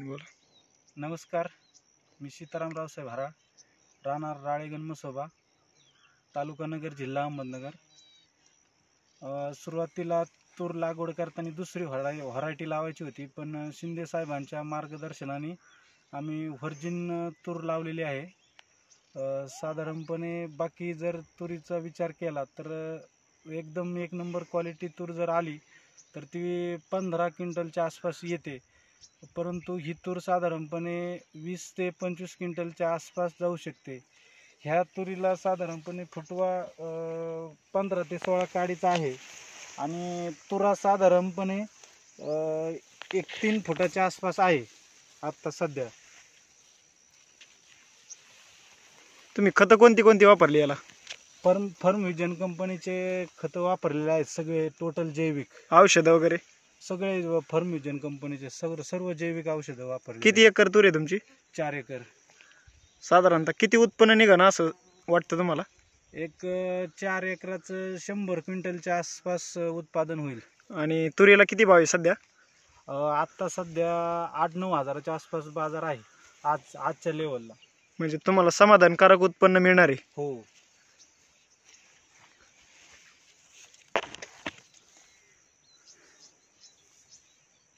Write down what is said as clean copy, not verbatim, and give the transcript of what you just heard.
बोला. नमस्कार, मी सीताराम रावसाहेब हराळ, राहणार राळेगण मसोबा, तालुका नगर, जिल्हा अहमदनगर. सुरुवातीला तूर लागवड करताना दुसरी व्हरायटी लावायची होती, पण शिंदे साहेबांच्या मार्गदर्शनाने आम्ही व्हर्जिन तूर लावलेली आहे. साधारणपणे बाकी जर तुरीचा विचार केला तर एकदम एक नंबर क्वालिटी तूर जर आली तर ती 15 क्विंटलच्या आसपास येते, परंतु ही तूर साधारणपणे 20 ते 25 क्विंटलच्या आसपास जाऊ शकते. ह्या तुरीला साधारणपणे फुटवा 15 ते 16 काडीचा आहे आणि तुरा साधारणपणे 1-3 फुटाच्या आसपास आहे आत्ता सध्या. तुम्ही खतं कोणती कोणती वापरली याला? फर्मविजन कंपनीचे खतं वापरलेले आहेत, सगळे टोटल जैविक. औषधं वगैरे सगळे फर्मविजन कंपनीचे सर्व जैविक औषधं वापरली. किती एकर तूर आहे तुमची? 4 एकर. साधारणतः किती उत्पन्न निघणं असं वाटतं तुम्हाला? एक 4 एकराचं 100 क्विंटलच्या आसपास उत्पादन होईल. आणि तुरीला किती भाव आहे सध्या? आत्ता सध्या 8-9 हजाराच्या आसपास बाजार आहे आजच्या लेवलला. म्हणजे तुम्हाला समाधानकारक उत्पन्न मिळणार आहे? हो.